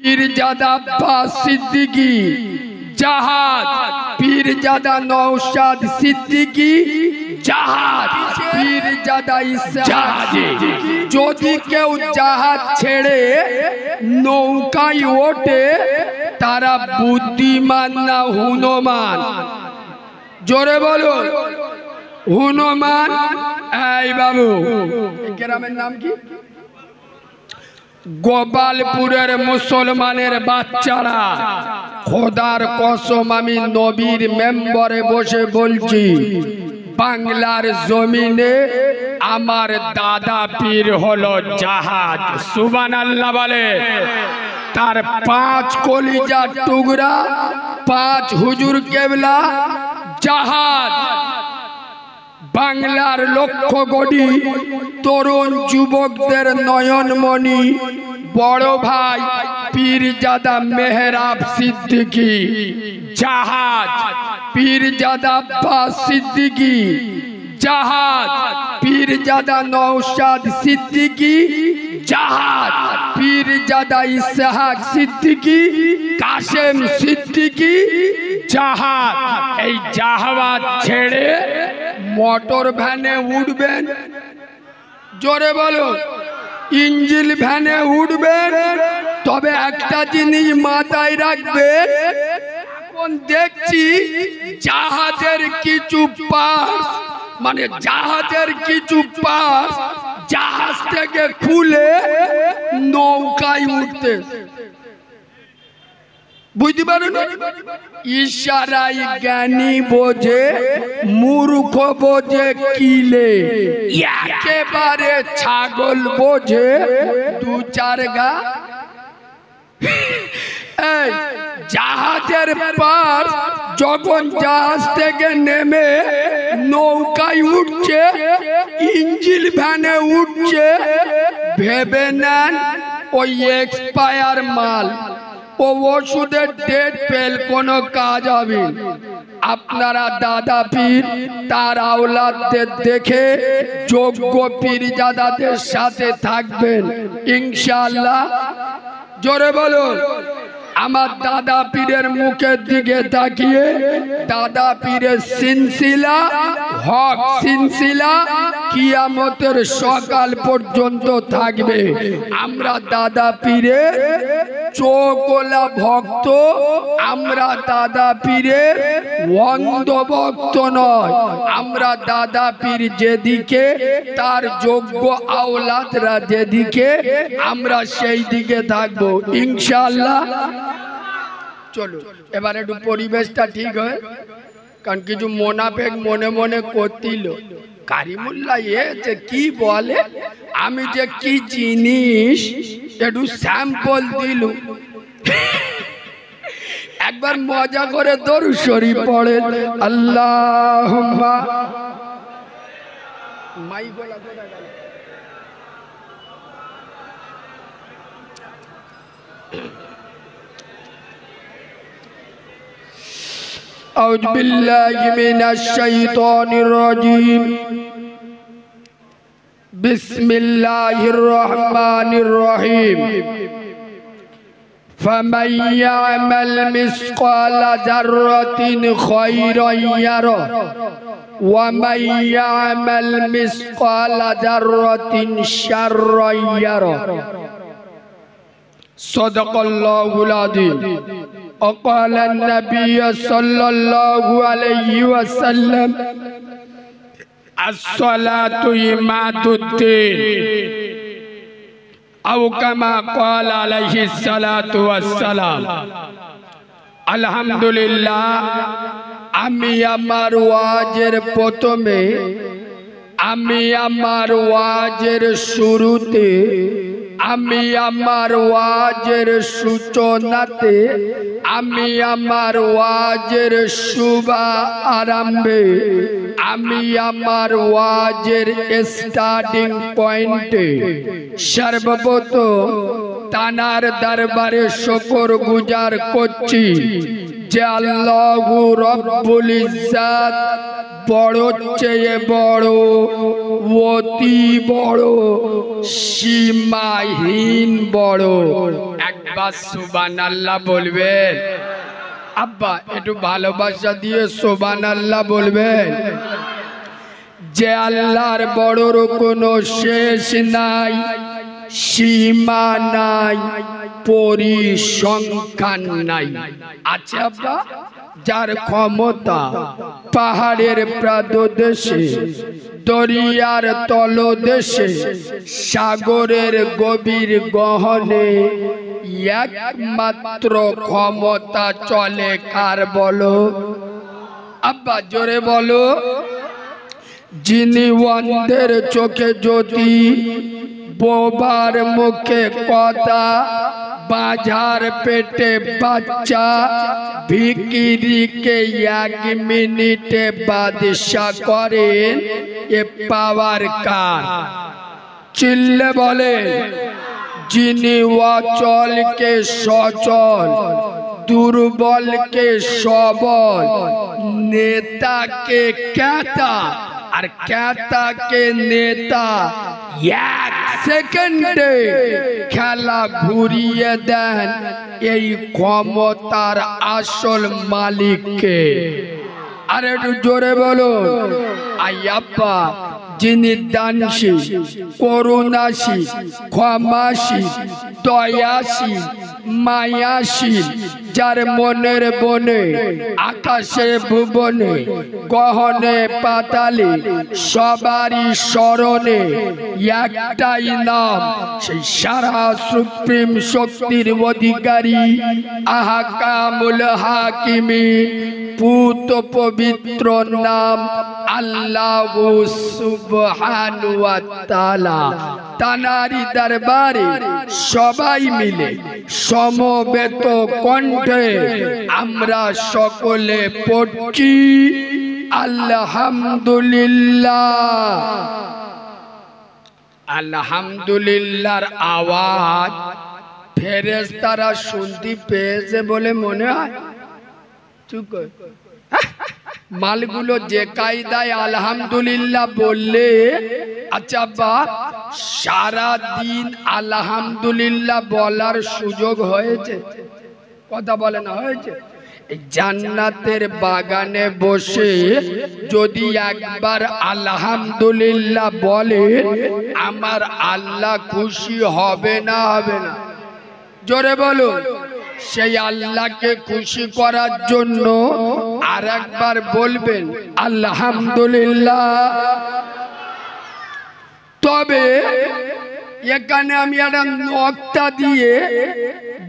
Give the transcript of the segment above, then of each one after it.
পীরজাদা আব্বাস সিদ্দিকী জাহাজ, পীরজাদা নওশাদ সিদ্দিকী জাহাজ, পীরজাদা ইসহাক। যদি কেউ জাহাজ ছেড়ে নৌকায় ওঠে তারা বুদ্ধিমান না হনুমান? জোরে বলো হনুমান। এই বাবু গ্রামের নাম কি? গোপালপুরের মুসলমানের বাচ্চারা, খোদার কসম আমি নবীর মেম্বরে বসে বলছি, বাংলার জমিনে আমার দাদা পীর হলো জাহাজ। সুবহানাল্লাহ বলে। তার 5 কলিজার টুকরা, 5 হুজুর কেবলা জাহাজ। বাংলার লক্ষ কোটি তরুণ যুবকদের নয়নমণি বড় ভাই পীরজাদা মেহরাব সিদ্দিকী জাহাজ, পীরজাদা আব্বাস সিদ্দিকী জাহাজ, পীরজাদা নওশাদ সিদ্দিকী জাহাজ, পীরজাদা ইসহাক সিদ্দিকী, কাসেম সিদ্দিকী জাহাজ। এই জাহাজ ছেড়ে মোটর ভ্যানে উঠবেন। জোরে বলো ইঞ্জিন ভ্যানে উঠবেন। তবে একটা জিনিস মাথায় রাখবেন, এখন দেখছি জাহাজের কিছু পাশ, মানে জাহাজের কিছু পাশ জাহাজ থেকে খুলে নৌকায় উঠতে, বুঝতে পারেন? ইশারায় জ্ঞানী বোঝে, মূর্খ বোঝে কিলে, একেবারে ছাগল বোঝে 2-4 গা। এই জাহাজের পার যখন জাহাজ থেকে নেমে নৌকায় উঠছে, ইঞ্জিন ভ্যানে উঠছে, ভেবে নেন ওই এক্সপায়ার মাল, ও ওষুধের ডেট ফেল, কোনো কাজ হবে। আপনারা দাদা পীর তার আওলাদদের দেখে যোগ্য পীরজাদাদের সাথে থাকবেন ইনশাআল্লাহ। জোরে বলুন। আমার দাদা পীরের মুখের দিকে তাকিয়ে, দাদা পীরের সিলসিলা হক সিলসিলা কিয়ামতের সকাল পর্যন্ত থাকবে। আমরা দাদা পীরের চোখওয়ালা ভক্ত, আমরা দাদা পীরের অন্ধ ভক্ত নয়। আমরা দাদা পীর যেদিকে, তার যোগ্য আওলাদরা যেদিকে, আমরা সেই দিকে থাকবো ইনশাআল্লাহ। চলো এবার একটু পরিবেশটা ঠিক হয়, কারণ কিছু মোনাফেক মনে মনে করছিল, কারিমুল্লাহ এ যে কি বলে, আমি যে কি জিনিস একটু স্যাম্পল দিল। একবার মজা করে দরুদ শরীফ পড়েন, আল্লাহুম্মা أعوذ بالله من الشيطان الرجيم بسم الله الرحمن الرحيم فمن يعمل مثقال ذرة خيرا يره ومن يعمل مثقال ذرة شرا يره صدق الله العظيم وقال النبي صلى الله عليه وسلم الصلاة إماد الدين أو كما قال عليه الصلاة والسلام। আলহামদুলিল্লাহ, আমি আমার ওয়াজের প্রথমে, আমি আমার ওয়াজের শুরুতে, আমি আমার ওয়াজের সূচনাতে, আমি আমার ওয়াজের শুভ আরম্ভে, আমি আমার ওয়াজের স্টার্টিং পয়েন্টে সর্বপ্রথম তানার দরবারে শুকর গুজার করছি যে আল্লাহু রব্বুল ইজ্জাত বড় চেয়ে বড়, অতি বড়, সীমাহীন বড়। একবার সুবহানাল্লাহ বলবেন? আব্বা একটু ভালোবাসা দিয়ে সুবহানাল্লাহ বলবেন? যে আল্লাহর বড়র কোনো শেষ নাই, সীমা নাই, পরিসংখ্যান নাই। আছে আব্বা? যার ক্ষমতা পাহাড়ের প্রাদদেশে, দরিয়ার তলদেশে, সাগরের গভীর গহনে একমাত্র ক্ষমতা চলে কার বলো? আব্বা জোরে বলো। যিনি অন্ধের চোখে জ্যোতি, বোবার মুখে কথা, বাজার পেটে বাচ্চা, ভিখিরিকে 1 মিনিটে বাদশা করেন, এ পাওয়ার কার? চিল্লে বলে। যিনি অচলকে সচল, দুর্বলকে সবল, নেতাকে ক্যাতা আর ক্যাতাকে নেতা 1 সেকেন্ডে খেলা ঘুরিয়ে দেন, এই ক্ষমতার আসল মালিককে। আর একটু জোরে বলো। আয়াপ্পা যিনি দানশীল, করুণাশীল, ক্ষমাশীল, দয়াশীল, মায়াশীল, যার মনের বনে, আকাশে ভুবনে, গহনে পাতালে, সবারই স্মরণে একটাই নাম, সেই সারা সুপ্রিম শক্তির অধিকারী, আহকামুল হাকিমিন, পুত পবিত্র নাম আল্লাহু সুবহানাহু ওয়া তাআলা। তানারি দরবারে সবাই মিলে সমবেত কণ্ঠে আমরা সকলে পড়ছি আলহামদুলিল্লাহ। আলহামদুলিল্লাহর আওয়াজ ফেরেশতারা শুনতে পেয়েছে বলে মনে হয়? চুপ কর। মালগুলো যে কায়দায় আলহামদুলিল্লাহ বললে, আচ্ছা বা সারা দিন আলহামদুলিল্লাহ বলার সুযোগ হয়েছে? কথা বলে না হয়েছে? জান্নাতের বাগানে বসে যদি একবার আলহামদুলিল্লাহ বলে, আমার আল্লাহ খুশি হবে না হবে না? জোরে বলো। সেই আল্লাহকে খুশি করার জন্য আর একবার বলবেন আলহামদুলিল্লাহ। তবে এখানে আমি একটা নকতা দিয়ে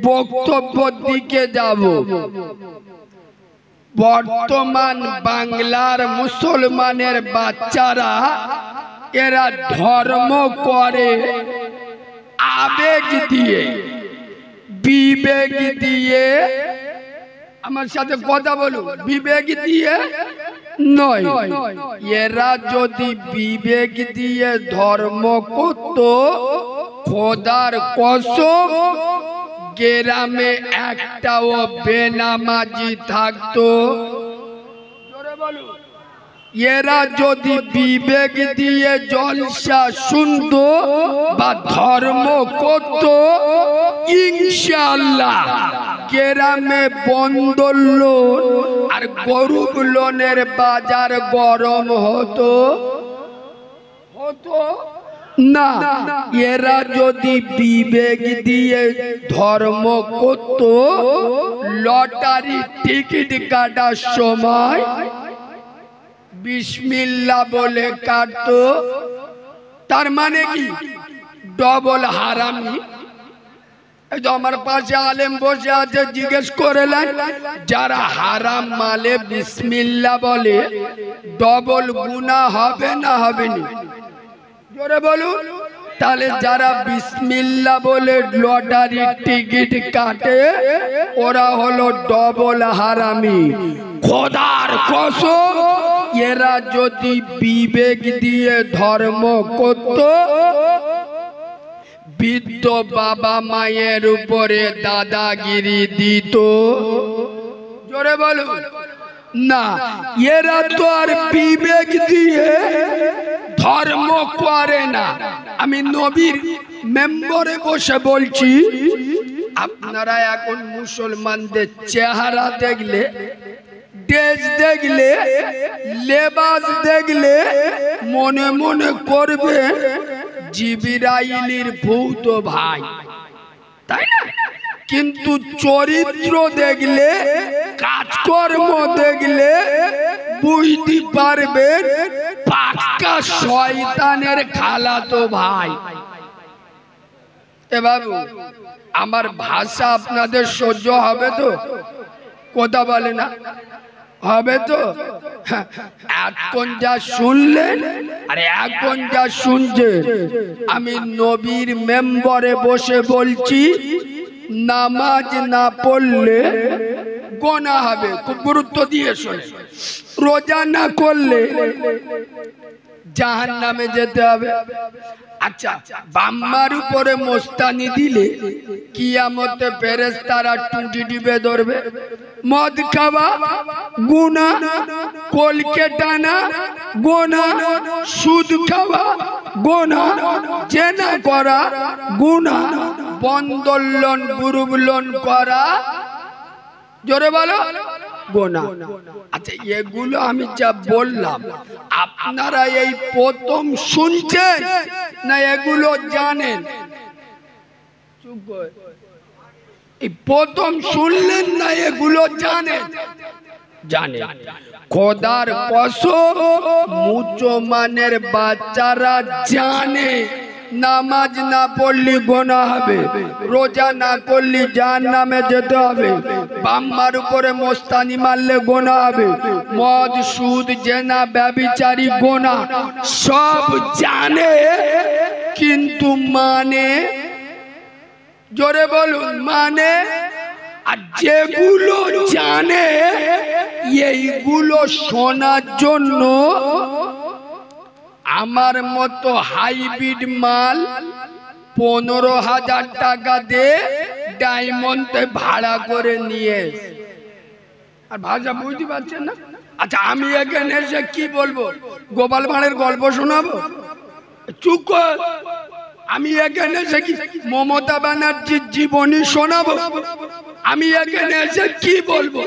বক্তব্যের দিকে যাব। বর্তমান বাংলার মুসলমানের বাচ্চারা এরা ধর্ম করে আবেগ দিয়ে, বিবেক দিয়ে। আমার সাথে কথা বলুন। বিবেক দিয়ে নয়। এরা যদি বিবেক দিয়ে ধর্ম করত, খোদার কসম গ্রামে একটাও বেনামাজি থাকতো? এরা যদি বিবেক দিয়ে জলসা শুনত বা ধর্ম করত, ইনশাআল্লাহ গ্রামে বন্দর লোন আর গরুর লোনের বাজার গরম হতো না। এরা যদি বিবেক দিয়ে ধর্ম করত, লটারি টিকিট কাটার সময় বিসমিল্লাহ বলে কাটতো। তার মানে কি? ডবল হারামি। এই তো আমার পাশে আলেম বসে আছে, জিজ্ঞেস করলেন যারা হারাম মালে বিসমিল্লাহ বলে ডবল গুনাহ হবে না হবে না? জোরে বলুন। তাহলে যারা বিসমিল্লাহ বলে লটারি টিকিট কাটে ওরা হলো ডবল হারামি। খোদার কসম এরা যদি বিবেক দিয়ে ধর্ম করত, বৃদ্ধ বাবা মায়ের উপরে দাদাগিরি দিত? জোরে বলো না। এরা তো আর বিবেক দিয়ে ধর্ম করে না। আমি নবীর মেম্বরে বসে বলছি, আপনারা এখন মুসলমানদের চেহারা দেখলে, ড্রেস দেখলে, লেবাস দেখলে মনে মনে করবে জিবরাইলের ভূত ভাই, তাই না? কিন্তু চরিত্র দেখলে, কাজকর্ম দেখলে বুঝতে পারবেন পাক্কা শয়তানের খালাতো ভাই। এ বাবু, আমার ভাষা আপনাদের সহ্য হবে তো? কথা বলে না, হবে তো? এখন যা শুনলেন আর এখন যা শুনছেন, আমি নবীর মেম্বরে বসে বলছি, নামাজ না পড়লে গোনাহ হবে। খুব গুরুত্ব দিয়ে শোনে। রোজা না করলে জাহান্নামে যেতে হবে। আচ্ছা, বাম্মার উপরে মোস্তানি দিলে কিয়ামতে ফেরেশতারা টুটি টিপে ধরবে। মদ খাওয়া গুনাহ, কলকে টানা গুনাহ, সুদ খাওয়া গুনাহ, জেনা করা গুনাহ, বন্ধন লোন, গ্রুপ লোন করা, জোরে বলো, গুনাহ। আচ্ছা, এগুলো আমি যা বললাম আপনারা এই প্রথম শুনছেন না এগুলো জানেন? এই প্রথম শুনলেন না এগুলো জানেন? জানেন। খোদার কসম, মুসলমানের বাচ্চারা জানে নামাজ না পড়লে গোনাহ হবে, রোজা না করলে জাহান্নামে যেতে হবে, বাম্মার উপরে মোস্তানি মারলে গোনাহ হবে, মদ, সুদ, জেনা, ব্যভিচারী গোনাহ সব জানে, কিন্তু মানে, জোরে বলুন, মানে। আর যেগুলো জানে এইগুলো শোনার জন্য আমার মতো হাইব্রিড মাল 15,000 টাকা দিয়ে ডায়মন্ডে ভাড়া করে নিয়ে, আর ভাষা বুঝতে পারছেন না? আচ্ছা, আমি এখানে এসে কি বলবো? গোপাল ভাঁড়ের গল্প শোনাবো? চুপ কর। আমি এখানে এসে কি মমতা ব্যানার্জির জীবনী শোনাবো? আমি এখানে এসে কি বলবো?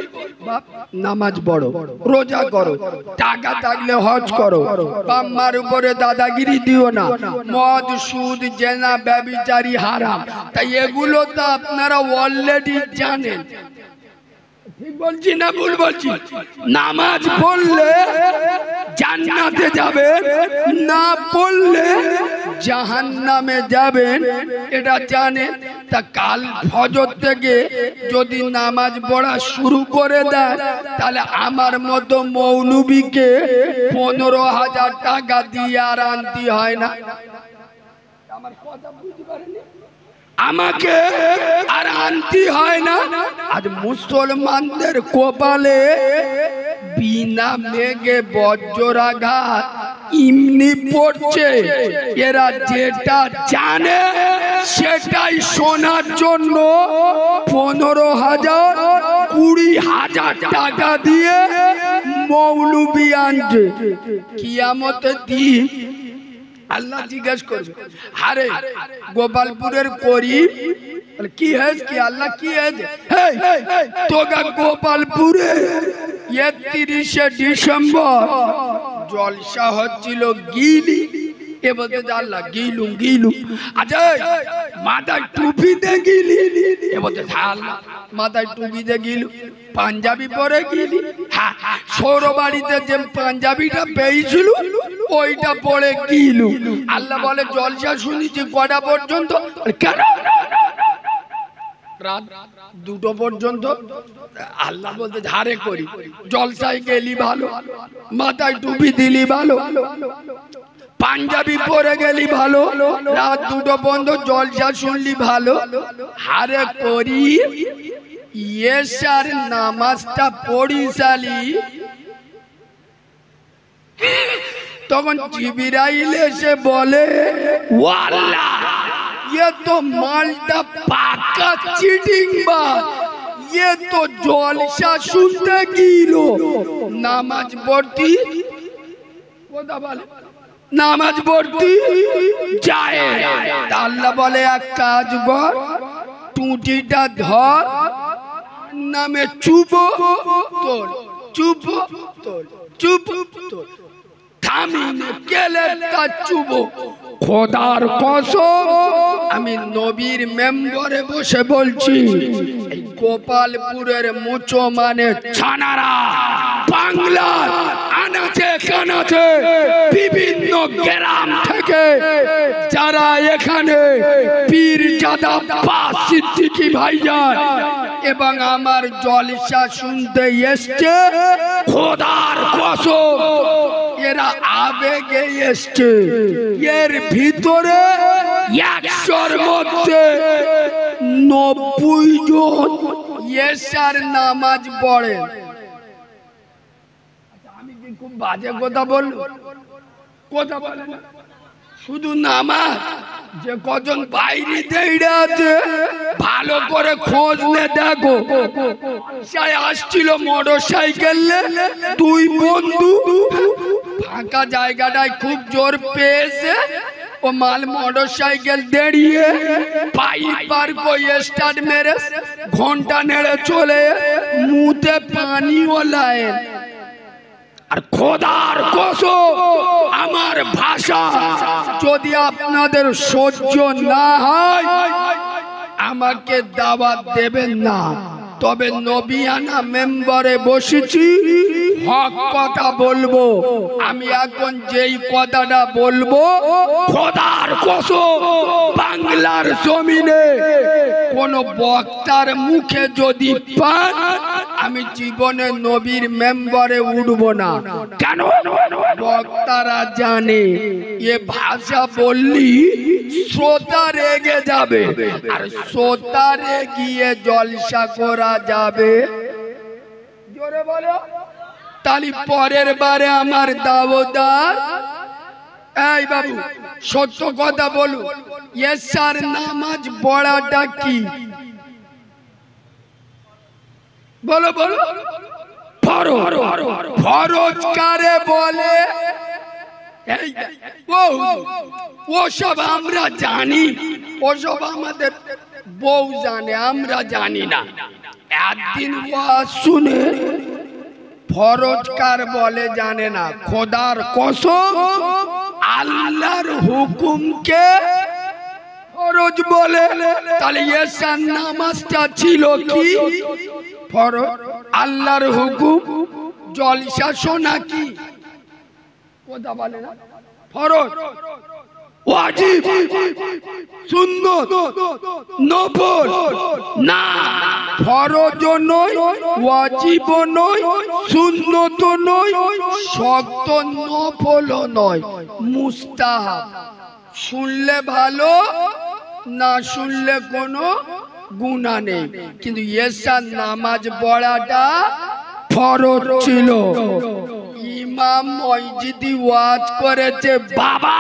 নামাজ পড়ো, রোজা করো, টাকা থাকলে হজ করো, বাম্মার উপরে দাদাগিরি দিও না, মদ, সুদ, জেনা, ব্যভিচারী হারাম। তাই এগুলো তো আপনারা অলরেডি জানেন। ঠিক বলছি না ভুল বলছি? নামাজ পড়লে জান্নাতে যাবেন, না পড়লে জাহান্নামে যাবেন, এটা জানেন। তা কাল ফজর থেকে যদি নামাজ পড়া শুরু করে দেয়, তাহলে আমার মতো মৌলবীকে 15,000 টাকা দিয়ে আর আনতে হয় না। আমার কথা বুঝতে পারেননি? আমাকে আর আনতে হয় না। আজ মুসলমানদের কপালে বিনা মেঘে বজ্রাঘাত এমনি পড়ছে, এরা যেটা জানে সেটাই শোনার জন্য 15,000, 20,000 টাকা দিয়ে মৌলবী আনছে। কিয়ামতের দিন আল্লাহ জিজ্ঞেস করবে, আরে গোপালপুরের করিম কি হয়েছে? কি আল্লাহ কি হয়েছে? তোগা গোপালপুরে 31শে ডিসেম্বর জলসা হচ্ছিল, গিলি। এ বলতে আল্লাহ গিলুম গিলুম। আচ্ছা, মাথায় টুপি দিয়ে গিলি? এ বলতে আল্লাহ মাথায় টুপি দিয়ে গিলু, পাঞ্জাবি পরে গিলি। হ্যাঁ, সৌর বাড়িতে যে পাঞ্জাবিটা পেয়েছিল ওইটা পরে গিলু। আল্লাহ বলে জলসা শুনেছি কটা পর্যন্ত? কেন? রাত 2টো পর্যন্ত। আল্লাহ বলতে ধারে করি, জলসায় গেলি ভালো, মাথায় টুপি দিলি ভালো, পাঞ্জাবি পরে গেলি ভালো, রাত 2টো পর্যন্ত জলসা শুনলি ভালো। হারে করি এশার নামাজটা পড়িসালি, তখন জিবরাইল এসে বলে, ও আল্লাহ, ये तो मालटा पाका चीटिंग बा, ये तो जलसा सुनते गिलो नामाज पढ़ती कोदा বলে নামাজ পড়তি যায়। আল্লাহ বলে এক কাজ কর, টুটিটা ধর, নামে চুপ তোল, চুপ তোল, চুপ তোল, থামি কেলে তা চুপ। খোদার কসম আমি নবীর মেম্বরে বসে বলছি, এই গোপালপুরের মুচো মানে ছানারা বাংলার আনাচে কানাচে বিভিন্ন গ্রাম থেকে যারা এখানে পীরজাদা আব্বাস সিদ্দিকী ভাইজান এবং আমার জলসা শুনতে এসছে, খোদার কসম এরা আবেগে এসছে। এর ভিতরে 100-র মধ্যে 90 জন এশার নামাজ পড়ে। আমি কি খুব বাজে কথা বলবো? কথা বলে না, শুধু নামাজ। যে কজন বাইরে দেড়ে আছে ভালো করে খোঁজ নে দেখো, সে আসছিল মোটর সাইকেলে, দুই বন্ধু ফাঁকা জায়গাটায় খুব জোর পেয়েছে, ও মাল মোটর সাইকেল দাঁড়িয়ে পাইপ পার করে স্টার্ট মেরে ঘন্টা নেড়ে চলে, মুতে পানিও লায়। আর খোদার কসম আমার ভাষা যদি আপনাদের সহ্য না হয় আমাকে দাওয়াত দেবেন না, তবে নবিয়ানা মেম্বারে বসেছি, হক কথা বলবো। আমি এখন যেই কথাটা বলবো, খোদার কসম বাংলার জমিনে কোন বক্তার মুখে যদি পান, আমি জীবনে নবীর মেম্বারে উঠবো না। কেন? বক্তারা জানে এ ভাষা বললি শ্রোতা রেগে যাবে, আর শ্রোতা রেগিয়ে জলসা করা যাবে। জোরে বলো তালি পরের বারে আমার দাওদার। এই বাবু সত্য কথা বলু, এশার নামাজ পড়াটা কি? বলো বলো। ফরজ কারে বলে? ওসব আমরা জানি, ওসব আমাদের বউ জানে, আমরা জানি না। একদিন ওয়াজ শুনে ফরজ কার বলে জানে না। খোদার কসম আল্লাহর হুকুমকে ফরজ বলে। তাহলে এশার নামাজটা ছিল কি? ফরজ। আল্লাহর হুকুম জলসা শোনা কি? কথা বলে না। ফরজ, ওয়াজিব, সুন্নত, নফল না। ফরজ নয়, ওয়াজিব নয়, সুন্নত নয়, শর্ত নফল নয়, মুস্তাহাব। শুনলে ভালো, না শুনলে কোনো গুনাহ নেই। কিন্তু এশার নামাজ পড়াটা ফরজ ছিল। ইমাম মসজিদে ওয়াজ করেছে, বাবা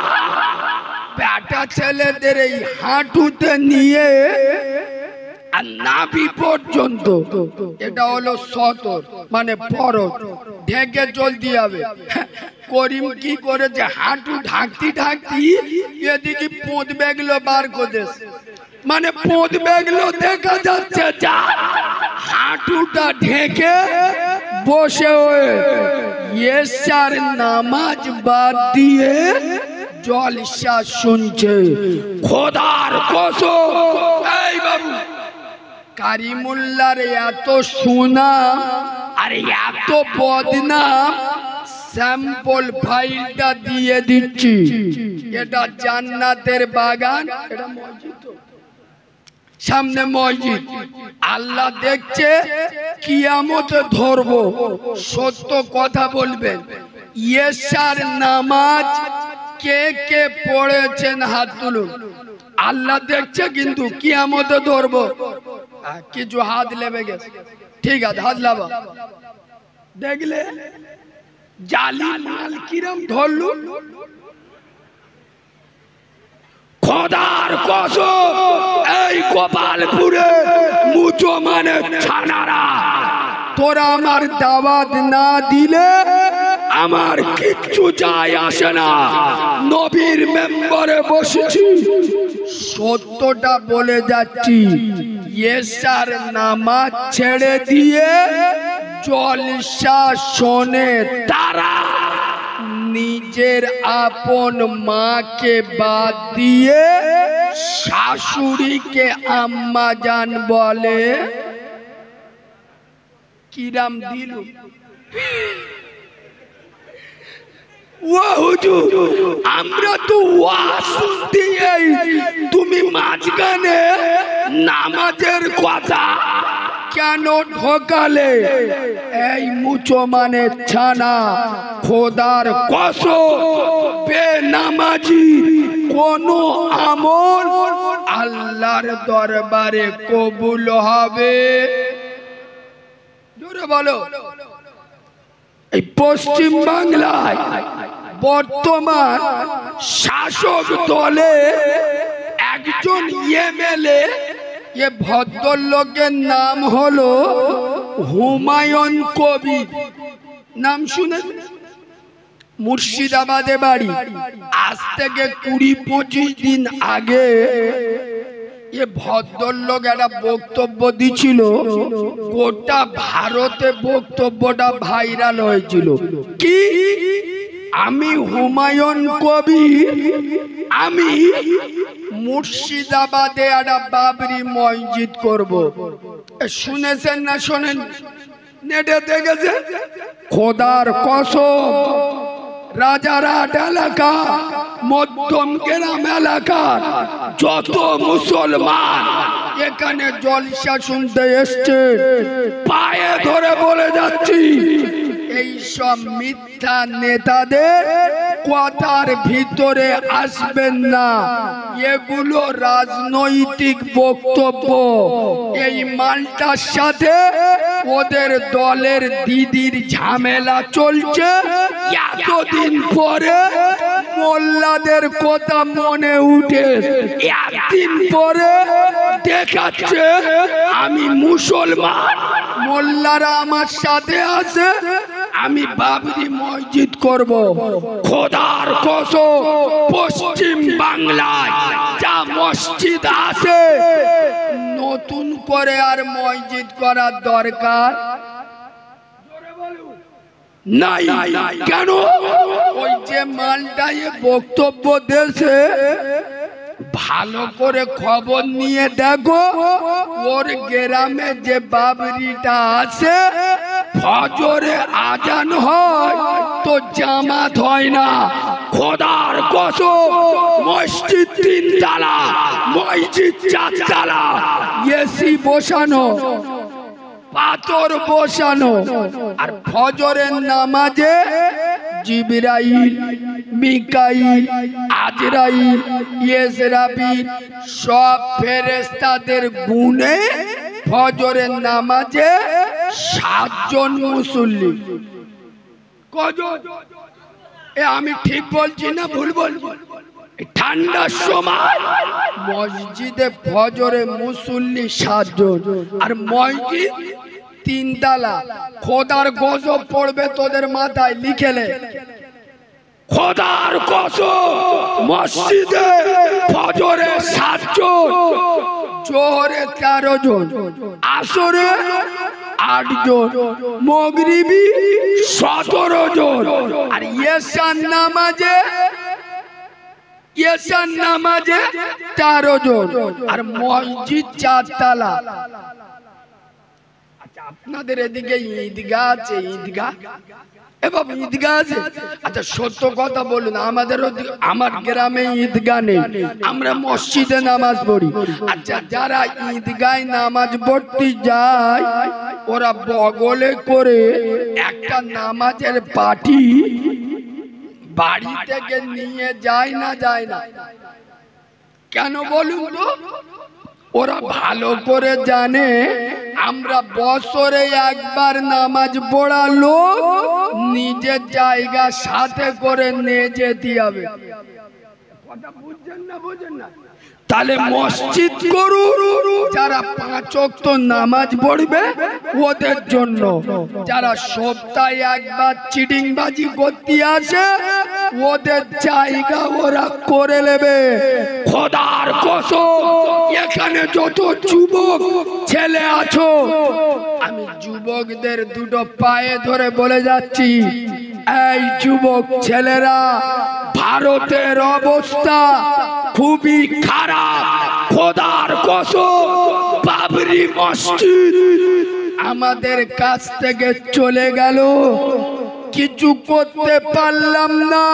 বেটা ছেলেদের এই হাঁটুতে নিয়ে আর নাভি পর্যন্ত, এটা হলো সতর মানে ফরজ, ঢেকে চলতে হবে। করিম কি করেছে, হাঁটু ঢাকতি ঢাকতি এদিকে পোঁত বেগলো বার করেছে, মানে পোঁত বেগলো দেখা যাচ্ছে, যা হাঁটুটা ঢেকে বসে হয়ে এশার নামাজ বাদ দিয়ে জলসা শুনছে। খোদার কসম এই বাবু কারিমুল্লার এত সুনাম আর এত বদনাম, স্যাম্পল ফাইলটা দিয়ে দিচ্ছি। এটা জান্নাতের বাগান, এটা মসজিদ, সামনে মসজিদ। আল্লাহ দেখছে, কিয়ামতে ধরবো, সত্য কথা বলবেন। এশার নামাজ কে কে পড়েছেন হাত তুলুন। আল্লাহ দেখছে, কিন্তু কিয়ামতে ধরবো। কিছু হাত লেবে গেছে, ঠিক আছে হাত লাবা। দেখলে জালি মাল কিরম ধরলু। খোদার কসম এই গোপালপুরে মুসলমানের ছানারা তোরা আমার দাওয়াত না দিলে আমার কিচ্ছু যায় আসে না। নবীর মেম্বারে বসেছি, সত্যটা বলে যাচ্ছি। এশার নামাজ ছেড়ে দিয়ে জলসা শোনে তারা, নিজের আপন মাকে বাদ দিয়ে শাশুড়িকে আম্মা জান বলে। কিরাম দিল আমরা তো শুনতে, তুমি মাঝখানে নামাজের কথা কেন ঢোকালে? এই মুসলমানের ছানা, খোদার কসম বেনামাজি কোন আমল আল্লাহর দরবারে কবুল হবে? জোরে বলো। এই পশ্চিম বাংলায় বর্তমান শাসক দলে একজন এমএলএ, এ ভদ্রলোকের নাম হলো হুমায়ুন কবির। নাম শুনে? মুর্শিদাবাদে বাড়ি। আজ থেকে 20-25 দিন আগে এ ভদ্রলোক একটা বক্তব্য দিছিল, গোটা ভারতে বক্তব্যটা ভাইরাল হয়েছিল। কি? আমি হুমায়ুন কবির, আমি মুর্শিদাবাদে একটা বাবরি মসজিদ করব। শুনেছেন না শোনেন? নেটে দেখেছেন? খোদার কসম রাজারহাট এলাকা, মধ্যম গ্রাম এলাকার যত মুসলমান এখানে জলসা শুনতে এসছে, পায়ে ধরে বলে যাচ্ছি, এই সব মিথ্যা নেতাদের কথার ভিতরে আসবেন না। এগুলো রাজনৈতিক বক্তব্য। এই মালটার সাথে ওদের দলের দিদির ঝামেলা চলছে। এতদিন পরে মোল্লাদের কথা মনে উঠে একদিন পরে দেখাচ্ছে আমি মুসলমান, মোল্লারা আমার সাথে আছে, আমি বাবরি মসজিদ করব। খোদার কসম পশ্চিম বাংলায় যা মসজিদ আছে নতুন করে আর মসজিদ করার দরকার নাই। কেন? ওই যে মালটাই বক্তব্য দেশে, ভালো করে খবর নিয়ে দেখো, ওর গ্রামে যে বাবরিটা আছে ফজরে আজান হয় তো জামাত হয় না। খোদার কসম মসজিদ 3 তালা, মসজিদ 4 তালা, এসি বসানো, পাথর বসানো, আর ফজরের নামাজে জিবরাইল, মিকাইল, আজরাইল, ইসরাফিল সব ফেরেশতাদের গুণে ফজরের নামাজে 7 জন মুসল্লি। কজন? আমি ঠিক বলছি না ভুল বলবো? ঠান্ডার সময় মসজিদে ফজরে মুসল্লি 7 জন, আর মসজিদ 3 তালা। খোদার গজব পড়বে তোদের মাথায়, লিখেলে। খোদার কসম মসজিদে ফজরে 7 জন, জোহরে 13 জন, আসরে 8 জন, মাগরিবি 17 জন, আর এশার নামাজে 13 জন, আর মসজিদ 4 তালা। আচ্ছা, আপনাদের এদিকে ঈদগাহ আছে? ঈদগাহ এবার ঈদগাহ আছে? আচ্ছা সত্য কথা বলুন, আমার গ্রামে ঈদগাহ নেই, আমরা মসজিদে নামাজ পড়ি। আচ্ছা যারা ঈদগায় নামাজ পড়তে যায়, ওরা বগলে করে একটা নামাজের পাটি বাড়ি থেকে নিয়ে যায় না? যায় না কেন বলুন তো? ওরা ভালো করে জানে আমরা বছরে একবার নামাজ পড়ালো, নিজের জায়গা সাথে করে নিয়ে যেতে হবে। কথা বুঝছেন না বোঝেন না? তাহলে মসজিদ করুন যারা 5 ওয়াক্ত নামাজ পড়বে ওদের জন্য, যারা সপ্তাহে একবার চিটিংবাজি করতে আসে ওদের জায়গা ওরা করে নেবে। খোদার কসম এখানে যত যুবক ছেলে আছো, আমি যুবকদের দুটো পায়ে ধরে বলে যাচ্ছি, এই যুবক ছেলেরা, ভারতের অবস্থা খুবই খারাপ। খোদার কসম বাবরি মসজিদ আমাদের কাছ থেকে চলে গেল, কিছু করতে পারলাম না।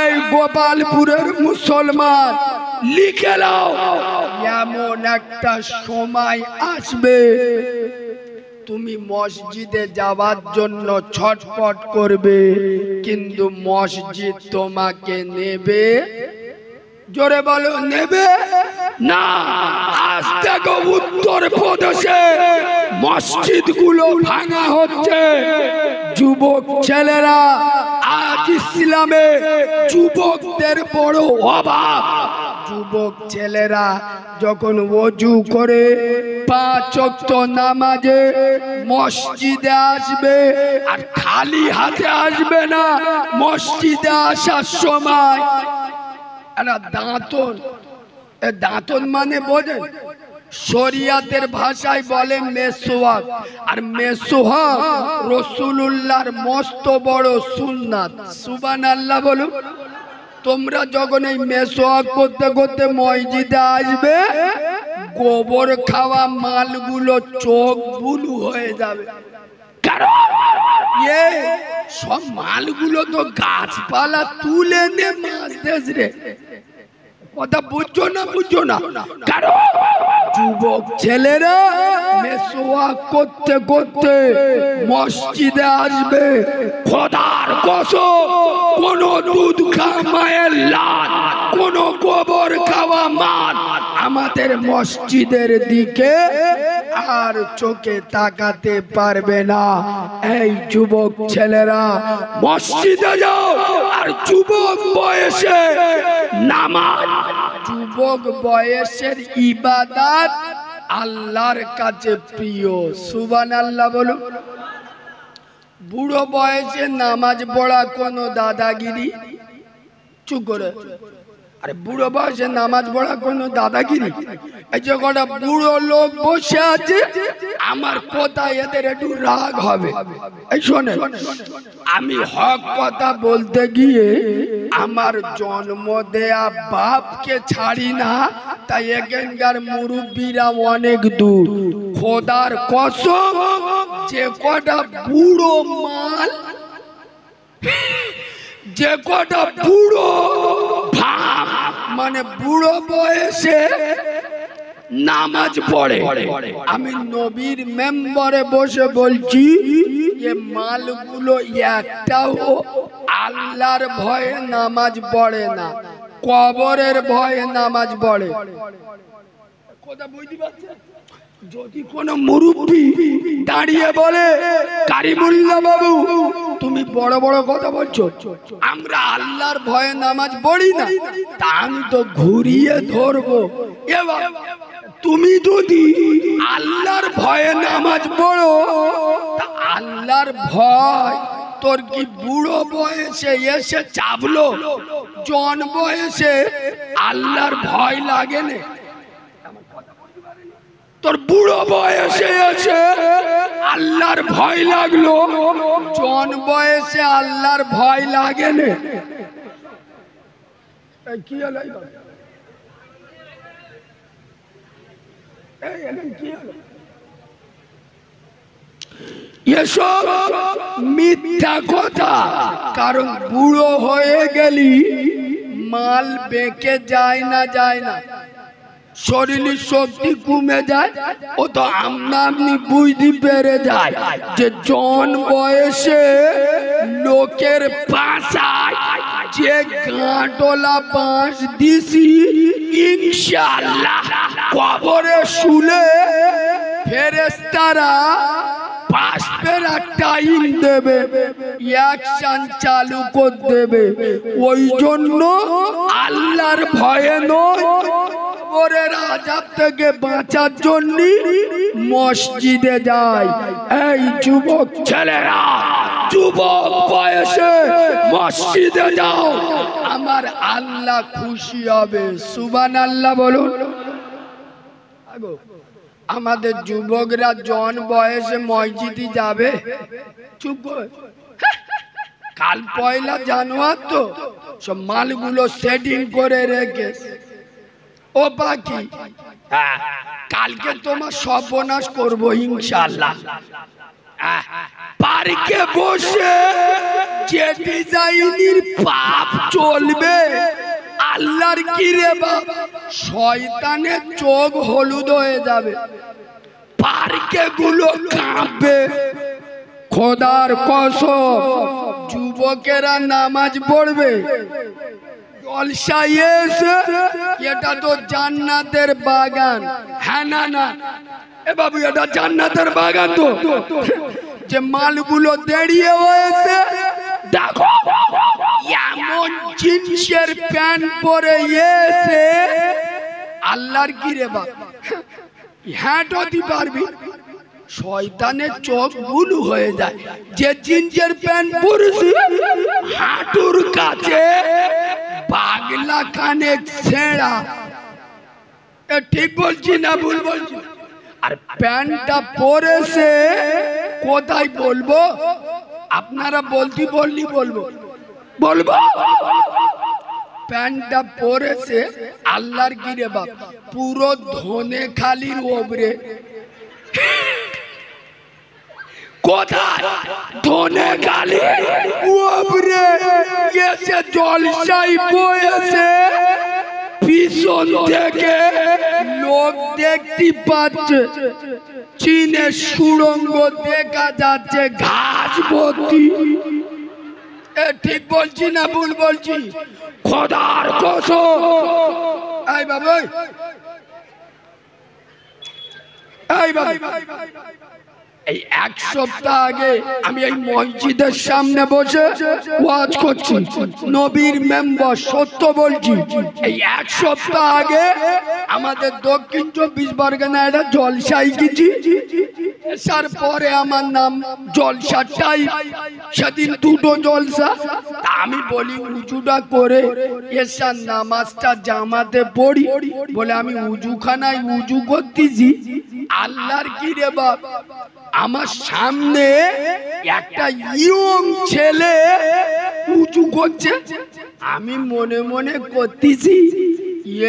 এই গোপালপুরের মুসলমান লিখে নাও, এমন একটা সময় আসবে তুমি মসজিদে যাওয়ার জন্য ছটফট করবে, কিন্তু মসজিদ তোমাকে নেবে। জোরে বলো, নেবে না। আজ থেকে উত্তর প্রদেশে মসজিদ গুলো ভাঙা হচ্ছে। যুবক ছেলেরা, আজ ইসলামে যুবকদের বড় অভাব। যুবক ছেলেরা যখন ওযু করে 5 ওয়াক্ত নামাজে মসজিদে আসবে, আর খালি হাতে আসবে না। মসজিদে আসার সময় দাঁতন মানে বোঝেন, শরিয়াতের ভাষায় বলে মেসওয়াক। আর মেসওয়াক রাসূলুল্লাহর মস্ত বড় সুন্নাত। সুবহানাল্লাহ বলো। তোমরা যখন এই মেসওয়াক করতে করতে মসজিদে আসবে, গোবর খাওয়া মালগুলো চোখ বুলু হয়ে যাবে। কারণ সব মালগুলো তো গাছপালা তুলে নে মাছ দেশ রে। কথা বুঝছো না? বুঝছো না? কারণ যুবক ছেলেরা মেসওয়াক করতে করতে মসজিদে আসবে। খোদার কসম কোন দুধ খাওয়া মায়ের লাল, কোন গোবর খাওয়া মাল আমাদের মসজিদের দিকে আর চোখে তাকাতে পারবে না। এই যুবক ছেলেরা মসজিদে যাও, আর যুবক বয়সে নামাজ, যুবক বয়সের ইবাদত আল্লাহর কাছে প্রিয়। সুবহানাল্লাহ বলো। বুড়ো বয়সে নামাজ পড়া কোনো দাদাগিরি? চুপ করে। আরে বুড়ো বয়সে নামাজ পড়া কোনো দাদাগিরি? এই যে কটা বুড়ো লোক বসে আছে, আমার কথা এদের একটু রাগ হবে। এই শোনে, আমি হক কথা বলতে গিয়ে আমার জন্ম দেয়া বাপকে ছাড়ি না, তাই এখানকার মুরব্বীরা অনেক দূর। খোদার কসম যে কটা বুড়ো মাল, যে কটা বুড়ো ভাব, মানে বুড়ো বয়সে নামাজ পড়ে, আমি নবীর মেম্বারে বসে বলছি, এ মালগুলো একটাও আল্লাহর ভয়ে নামাজ পড়ে না, কবরের ভয়ে নামাজ পড়ে। কথা বুঝতে পারছেন? যদি কোন মুরব্বী দাঁড়িয়ে বলে, কারিমুল্লাহ বাবু তুমি বড় বড় কথা বলছো, আমরা আল্লাহর ভয়ে নামাজ পড়ি না, তা আমি তো ঘুরিয়ে ধরবো। এবার তুমি যদি আল্লাহর ভয়ে নামাজ পড়ো, তা আল্লাহর ভয় তোর কি বুড়ো বয়সে এসে চাপলো? জন বয়সে আল্লাহর ভয় লাগে না? তোর বুড়ো বয়সে এসে আল্লাহর ভয় লাগলো, জন বয়সে আল্লাহর ভয় লাগে না? কি হলো? এসব মিথ্যা কথা। কারণ বুড়ো হয়ে গেলি মাল বেঁকে যায় না, যায় না, শরীরের শক্তি কমে যায়। ও তো আমনি বুঝতে পেরে যায় যে জন বয়সে লোকের পাশায় যে গাঁটলা বাঁশ দিছি, ইনশাআল্লাহ কবরে শুলে ফেরেশতারা বাঁশ আপনারা টাইম দেবে, অ্যাকশন চালু করে দেবে। ওই জন্য আল্লাহর ভয়ে নয়, কবরের আযাব থেকে বাঁচার জন্য মসজিদে যায়। এই যুবক ছেলেরা, যুবক বয়সে মসজিদে যাও, আমার আল্লাহ খুশি হবে। সুবহানাল্লাহ বলুন। আমাদের যুবকরা জন বয়সে মসজিদে যাবে? চুপ করে, কাল পয়লা জানুয়ারি তো সব মালগুলো সেটিং করে রেখে, ও বাকি কালকে তোমার সর্বনাশ করবো ইনশাআল্লাহ। পার্কে বসে যে ডিজাইনের পাপ চলবে, আল্লাহর কি রে বাপ, শয়তানের চোখ হলুদ হয়ে যাবে, পার্কে গুলো কাঁপবে। খোদার কসম, যুবকেরা নামাজ পড়বে জলসায় এসে, এটা তো জান্নাতের বাগান। হ্যাঁ না না এ বাবু, এটা জান্নাতের বাগান তো, যে মালগুলো দাঁড়িয়ে হয়েছে দেখো, এমন জিন্সের প্যান্ট পরে এসে আল্লাহর কি রে বাপ, হ্যাঁটো দি পারবি, শয়তানের চোখ বুলু হয়ে যায়। যে জিন্সের প্যান্ট পরেছি হাঁটুর কাছে পাগলা কানে ছেঁড়া, ঠিক বলছি না ভুল বলছি? আর প্যান্টটা পরেছে কোথায় বলবো, আপনারা বলতে বললি বলবো, বলবো প্যান্টটা পরেছে আল্লাহর কি রে বাপ, পুরো ধনে খালির ওপরে। কোথায়? ধনে খালি ওপরে এসে জলসাই বয়েছে, পিছন থেকে লোক দেখতে পাচ্ছে, চীনের সুড়ঙ্গ দেখা যাচ্ছে ঘাস ভর্তি। ঠিক বলছি না ভুল বলছি? খোদার কসম। এই বাবা, এই বাবা, এই এক সপ্তাহ আগে আমি এই মসজিদের সামনে বসে ওয়াজ করছি, নবীর মেম্বার সত্য বলছি। এই এক সপ্তাহ আগে আমাদের দক্ষিণ 24 পরগনায় একটা জলসায় গেছি, এসার পরে আমার নাম জলসাটাই, সেদিন দুটো জলসা। আমি বলি উজুটা করে এসার নামাজটা জামাতে পড়ি, বলে আমি উজুখানায় উজু করতেছি, আল্লাহর কি রে বাপ, আমার সামনে একটা ইয়ং ছেলে উঁচু করছে। আমি মনে মনে করতেছি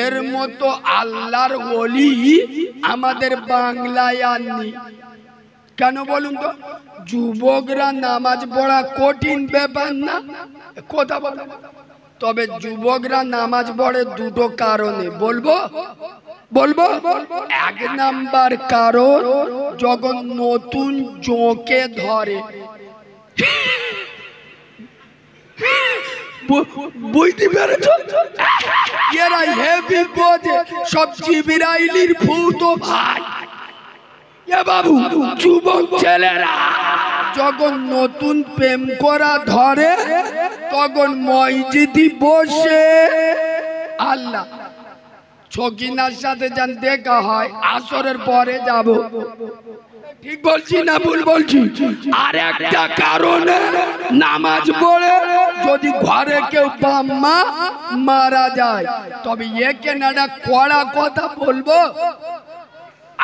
এর মতো আল্লাহর ওলি আমাদের বাংলায় আননি। কেন বলুন তো? যুবকরা নামাজ পড়া কঠিন ব্যাপার না, কথা বল। তবে যুবকরা নামাজ পড়ে দুটো কারণে, বলবো বলবো। এক নাম্বার কারণ, যখন নতুন জোঁকে ধরে, বুঝতে পেরেছ? এরা হেভি বোঝে, সব জিবরাইলের ভূত ভাই। এ বাবু, যুবক ছেলেরা যখন নতুন প্রেম করা ধরে, তখন মসজিদে বসে আল্লাহ ছকিনার সাথে যান দেখা হয়, আসরের পরে যাব। ঠিক বলছি না ভুল বলছি? আর একটা কারণে নামাজ পড়ে যদি ঘরে কেউ বাম্মা মারা যায়, তবে একে না কড়া কথা বলবো,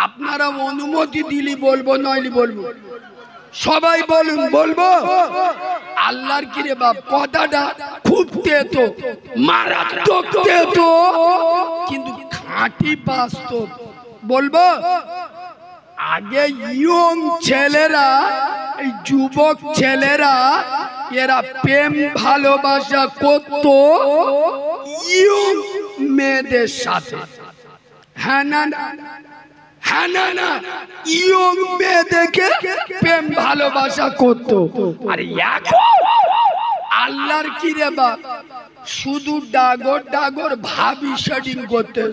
আপনারা অনুমতি দিলি বলবো, নইলি বলবো? সবাই বলুন, বলবো? আল্লাহর কি রে বাপ, কথাটা খুব তেতো, মারাত্মক তেতো, কিন্তু খাঁটি বাস্তব। বলবো? আগে ইয়ং ছেলেরা, এই যুবক ছেলেরা, এরা প্রেম ভালোবাসা করত ইয়ং মেয়েদের সাথে। হ্যাঁ না না, হ্যাঁ না না, ইয়ং মেয়েদেরকে প্রেম ভালোবাসা করত। আর এখন আল্লাহর কি রে বাপ, শুধু ডাগর ডাগর ভাবি সেটিং করতে।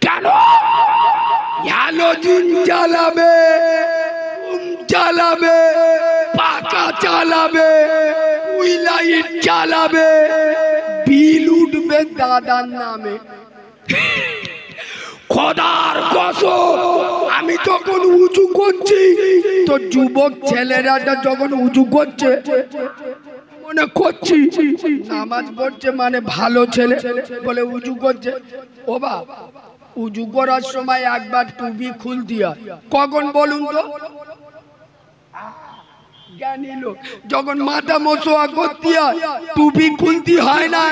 কেন? হ্যালোজিন জ্বালাবে, জ্বালাবে, পাকা চালাবে, উইলাইট চালাবে, বিল উঠবে দাদার নামে। খোদার কসম, আমি যখন উঁচু করছি তো যুবক ছেলেরা যখন উঁচু করছে মনে করছি নামাজ পড়ছে মানে ভালো ছেলে বলে উঁচু করছে। ও বাবা, উঁচু করার সময় একবার টুপি খুলতে হয়, কখন বলুন তো? জ্ঞানী লোক যখন মাথা মোছোয়া করতে হয় টুপি খুলতে হয় না।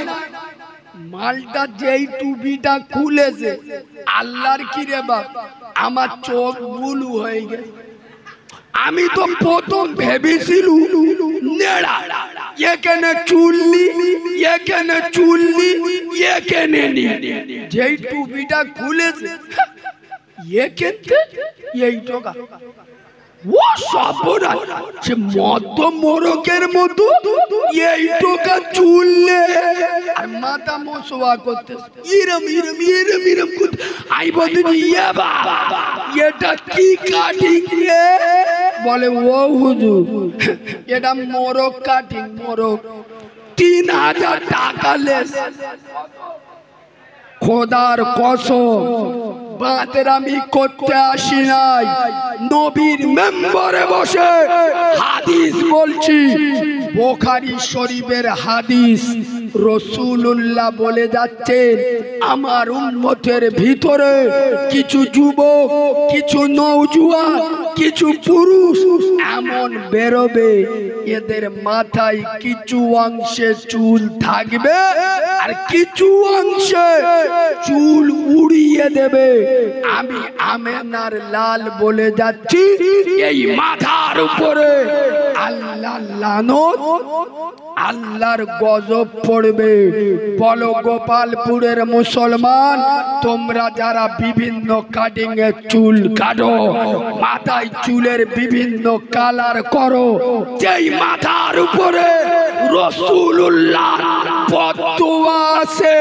মালটা যেই টুপিটা খুলেছে আল্লাহর কি রে বাপ, আমার চোখ বুলু হয়ে গেছে। আমি তো প্রথম ভেবেছিলু নেড়া, এখানে চুললি, এখানে চুললি, এখানে নি। যেই টুপিটা খুলেছে এখানে এই টোকা, ও সবরা সে মধ্য মোরকের মতো এই টোকা চুললে আর মাথা মোছোয়া করতে ইরম ইরম ইরম ইরম করতে। আই বলতে ইয়া বাবা, এটা কি কাটিং রে? বলে ও হুজুর এটা মোরক কাটিং, মোরক 3000 টাকা লেস। খোদার কসম, বাতেরামি করতে আসি নাই, নবীর মেম্বারে বসে হাদিস বলছি। বুখারী শরীফের হাদিস, রাসূলুল্লাহ বলে যাচ্ছেন আমার উম্মতের ভিতরে কিছু যুবক, কিছু নওজোয়ান, কিছু পুরুষ এমন বেরোবে এদের মাথায় কিছু অংশে চুল থাকবে আর কিছু অংশে চুল উড়িয়ে দেবে। আমি আমেনার লাল বলে যাচ্ছি, এই মাথার উপরে আল্লাহ লানত, আল্লাহর গজব পড়বে। বলো গোপালপুরের মুসলমান, তোমরা যারা বিভিন্ন কাটিং এ চুল কাটো, মাথায় চুলের বিভিন্ন কালার করো, যেই মাথার উপরে রাসূলুল্লাহ ফতোয়া আছে,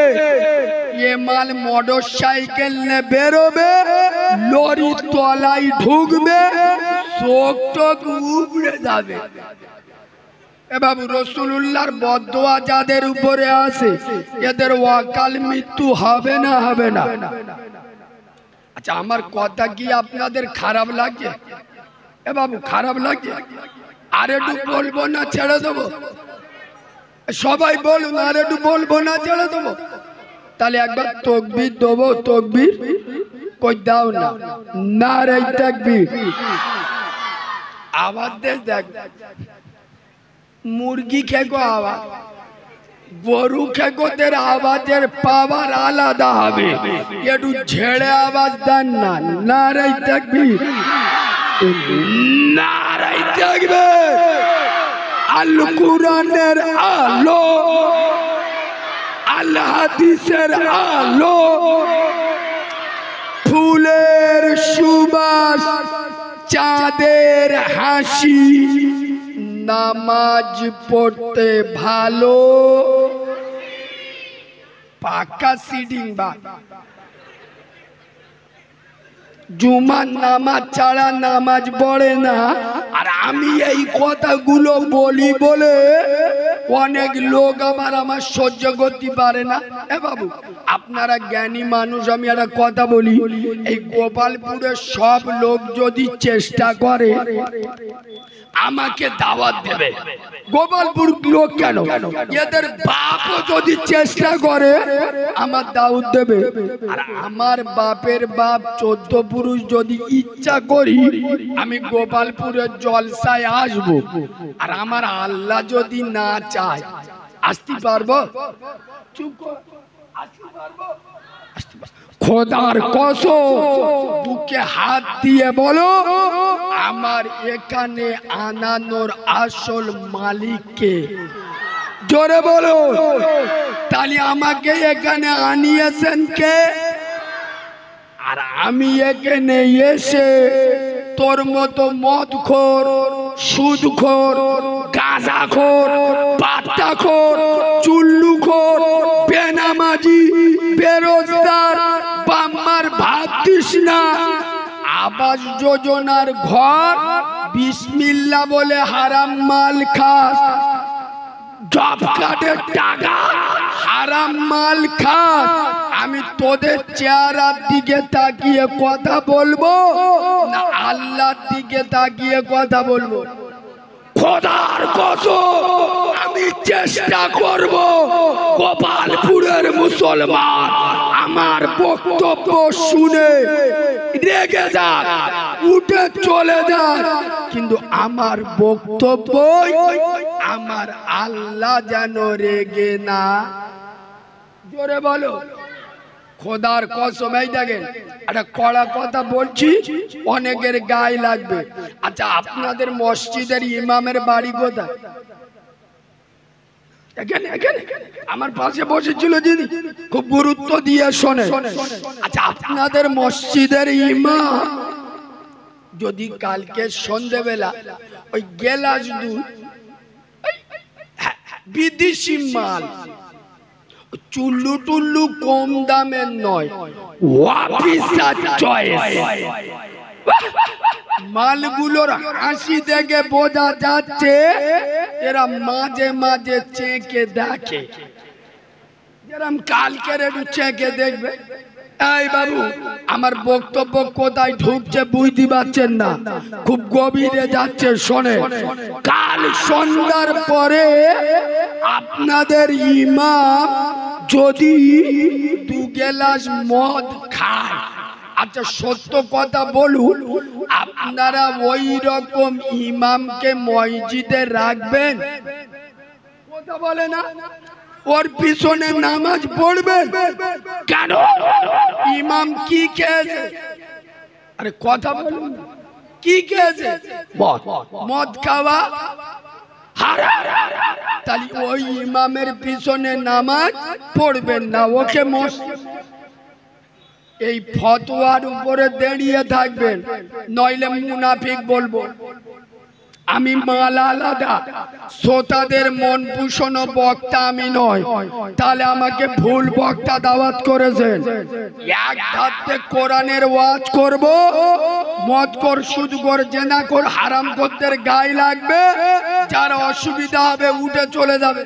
এ মাল মোটর সাইকেল নে বেরোবে, লরি তলায় ঢুকবে, চোখ টোক উবড়ে যাবে। এ বাবু, রাসূলুল্লাহর বদদোয়া যাদের উপরে আছে এদের অকাল মৃত্যু হবে না, হবে না? আচ্ছা, আমার কথা কি আপনাদের খারাপ লাগে? এ বাবু, খারাপ লাগে? আর একটু বলবো না ছেড়ে দেবো? সবাই বলুন, আর একটু বলবো না ছেড়ে দেবো? তাহলে একবার তাকবীর দেবো, তাকবীর কই দাও না, নারে তাকবীর। আওয়াজ দেখ, মুরগি খেগো আওয়াজ, গরু খেগোদের আওয়াজের পাওয়ার আলাদা হবে। একটু ঝেড়ে আওয়াজ দেন না, নারে তাকবীর, নারে তাকবীর। আল কুরআনের আলো, আল হাদিসের আলো, ফুলের সুবাস, চাঁদের হাসি, নামাজ পড়তে ভালো, পাকা সিডিং বা জুমার নামাজ ছাড়া নামাজ পড়ে না। আর আমি এই কথাগুলো বলি বলে অনেক লোক আমার সহ্য করতে পারে না। এ বাবু, আপনারা জ্ঞানী মানুষ, আমি একটা কথা বলি, এই গোপালপুরের সব লোক যদি চেষ্টা করে আমাকে দাওয়াত দেবে, গোপালপুর লোক কেন, এদের বাপও যদি চেষ্টা করে আমার দাওয়াত দেবে। আর আমার বাপের বাপ 14 পুরুষ যদি ইচ্ছা করি আমি গোপালপুরের জলসায় আসবো, আর আমার আল্লাহ যদি না চায় আসতে পারবো? চুপ কর, আসতে পারবো? খোদার কসম, বুকে হাত দিয়ে বলো আমার এখানে আনানোর আসল মালিককে। জোরে বলো। তাহলে আমাকে এখানে আনিয়েছেন কে? আর আমি এখানে এসে তোর মতো মদখোর, সুদখোর, গাঁজাখোর, পাট্টাখোর, চুল্লুখোর, বেনামাজি, বেরোজগার, বাম্মার ভাত দিস না, আবাস যোজনার ঘর, বিসমিল্লাহ বলে হারাম মাল খাস, জব কার্ডের টাকা হারাম মাল খাস, আমি তোদের চেহারার দিকে তাকিয়ে কথা বলবো না আল্লাহর দিকে তাকিয়ে কথা বলবো? খোদার কসম আমি চেষ্টা করব গোপালপুরের মুসলমান আমার বক্তব্য শুনে রেগে যাক, উঠে চলে যাক, কিন্তু আমার বক্তব্য আমার আল্লাহ যেন রেগে না। জোরে বলো খোদার কসম। এই দেখেন একটা কড়া কথা বলছি, অনেকের গায়ে লাগবে। আচ্ছা, আপনাদের মসজিদের ইমামের বাড়ি কোথায়? এখানে এখানে আমার পাশে বসেছিল যিনি, খুব গুরুত্ব দিয়ে শোনে। আচ্ছা, আপনাদের মসজিদের ইমাম যদি কালকে সন্ধ্যেবেলা ওই গেলাস দুধ বিদেশি মাল, চুল্লু টুল্লু কম দামের নয়, অফিসার চয়েস মালগুলোর হাসি দেখে বোঝা যাচ্ছে এরা মাঝে মাঝে চেকে দেখে, যেরকম কালকের একটু চেকে দেখবে। এই বাবু, আমার বক্তব্য কোথায় ঢুকছে বুঝতে পারছেন না, খুব গভীরে যাচ্ছে, শোনে। কাল সন্ধ্যার পরে আপনাদের ইমাম যদি 2 গ্লাস মদ খায়, আচ্ছা সত্য কথা বলুন, আপনারা ওই রকম ইমামকে মসজিদে রাখবেন? কথা বলে না, ওর পিছনে নামাজ পড়বেন কেন? ইমাম কি খেয়েছে? আরে কথা বলুন, কি খেয়েছে? মদ খাওয়া হারাম। তাহলে ওই ইমামের পিছনে নামাজ পড়বেন না, ওকে এই ফতোয়ার উপরে দাঁড়িয়ে থাকবেন, নইলে মুনাফিক বলবো। আমি মাল আলাদা, শ্রোতাদের মন পুষানো বক্তা আমি নয়, তাহলে আমাকে ভুল বক্তা দাওয়াত করেছেন। এক ধাতে কোরআনের ওয়াজ করব, মদখোর, সুদখোর, জেনাখোর, হারামখোরদের গায়ে লাগবে, যার অসুবিধা হবে উঠে চলে যাবে।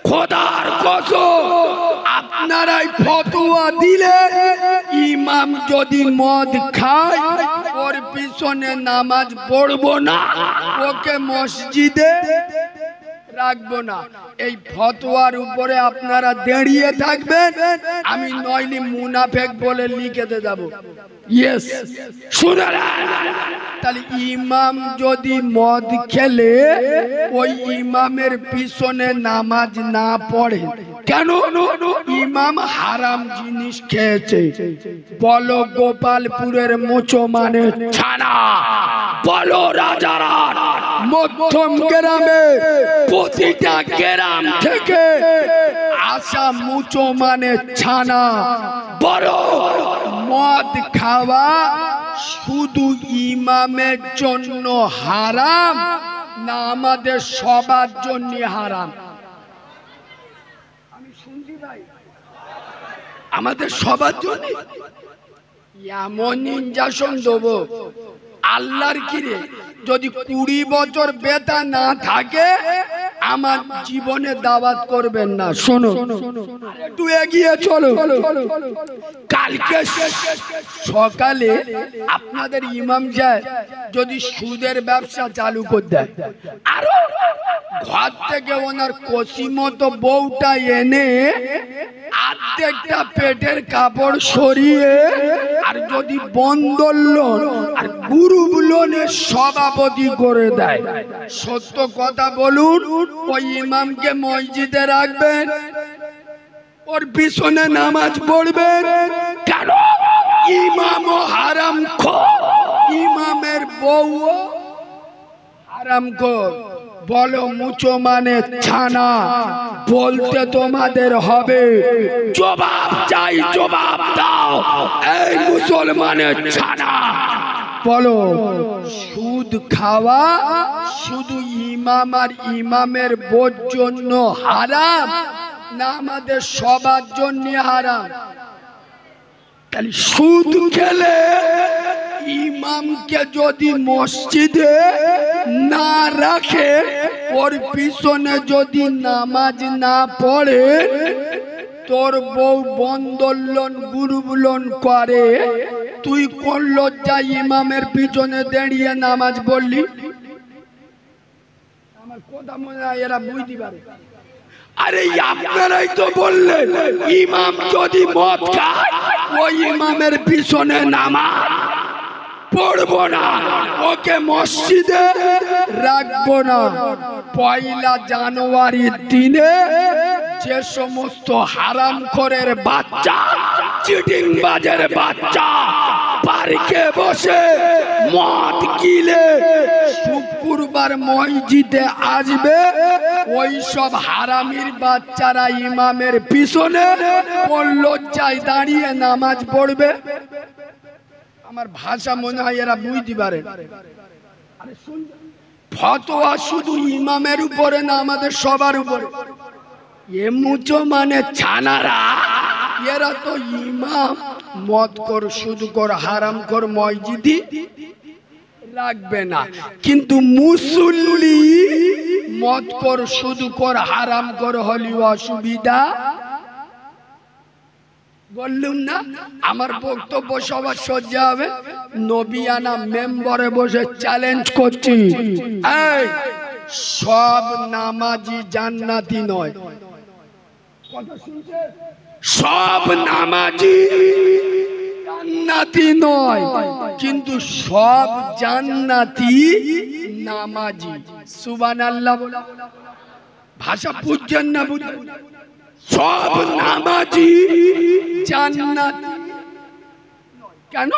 খোদার কসম আপনারাই ফতোয়া দিলে ইমাম যদি মদ খায় ওর পিছনে নামাজ পড়বো না, ওকে মসজিদে রাখবো না। এই ফতোয়ার উপরে আপনারা দাঁড়িয়ে থাকবেন, আমি নইলে মুনাফেক বলে লিখেতে যাব। ইয়েস, তাহলে ইমাম যদি মদ খেলে ওই ইমামের পিছনে নামাজ না পড়ে কেন? ইমাম হারাম জিনিস খেয়েছে। বলো গোপালপুরের মোচো মানে ছানা, বলো রাজারহাট, মধ্যম গ্রামে প্রতিটা গ্রাম থেকে আসা মুচো মানে ছানা। বড় মদ খাওয়া শুধু ইমামের জন্য হারাম না আমাদের সবার জন্য হারাম? আমি শুনছি ভাই, আমাদের সবার জন্য এমন ইনজাকশন দেবো আল্লাহর কিরে, যদি 20 বছর বেতা না থাকে আমার জীবনে দাওয়াত করবেন না। শোনো, একটু এগিয়ে চলো। কালকে সকালে আপনাদের ইমাম সাহেব যদি সুদের ব্যবসা চালু করে দেয়, আরো ঘর থেকে ওনার কষি মতো বউটা এনে আর্ধেকটা পেটের কাপড় সরিয়ে, আর যদি বন্ধন লোন আর গ্রুপ লোনের সভাপতি করে দেয়, সত্য কথা বলুন, ওই ইমামকে মসজিদে রাখবেন? ওর পিছনে নামাজ পড়বেন কেন? ইমামও হারামখোর, ইমামের বউ হারামখোর। বলো মুচো মানে ছানা, বলতে তোমাদের হবে, জবাব চাই, জবাব দাও। এই মুসলমানের ছানা, বলো সুদ খাওয়া শুধু ইমাম আর ইমামের বোর জন্য হারাম না আমাদের সবার জন্য হারাম? তাহলে সুদ খেলে ইমামকে যদি মসজিদে না রাখে, ওর পিছনে যদি নামাজ না পড়ে, তোর বউ বন্দোলন গুরুবুলন করে, তুই কোন লজ্জায় ইমামের পিছনে দাঁড়িয়ে নামাজ পড়লি? আমার কথা মনে হয় এরা বুঝতে পারে। আরে আপনারাই তো বললেন ইমাম যদি মদ খায় ওই ইমামের পিছনে নামাজ পড়বো না, ওকে মসজিদে রাখবো না। পয়লা জানুয়ারির দিনে যে সমস্ত হারামখোরের বাচ্চা, চিটিংবাজের বাচ্চা পার্কে বসে মদ গিলে শুক্রবার মসজিদে আসবে, ওই সব হারামির বাচ্চারা ইমামের পিছনে কোন লজ্জায় দাঁড়িয়ে নামাজ পড়বে? আমার ভাষা মনে হয় এরা বুঝতে পারে। ফতোয়া শুধু ইমামের উপরে না, আমাদের সবার উপরে। এ মুচো মানে ছানারা, এরা তো ইমাম মদ কর, শুধু কর, হারাম কর মসজিদি রাখবে না, কিন্তু মুসল্লি মদ কর, শুধু কর, হারাম কর হলি অসুবিধা। বললুম না আমার বক্তব্য সবার সহ্য হবে। নবিয়ানা মেম্বারে বসে চ্যালেঞ্জ করছি, এই সব নামাজি জান্নাতি নয়। কথা শুনছে? সব নামাজি জান্নাতি নয়, কিন্তু সব জান্নাতি নামাজি। সুবহানাল্লাহ। ভাষা বুঝছেন না? বুঝছেন? সব নামাজি জান্নাতি। কেন?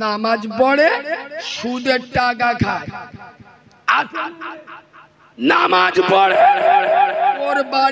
নামাজ পড়ে, সুদের টাকা খায়, নামাজ পড়ে ওর বাড়ি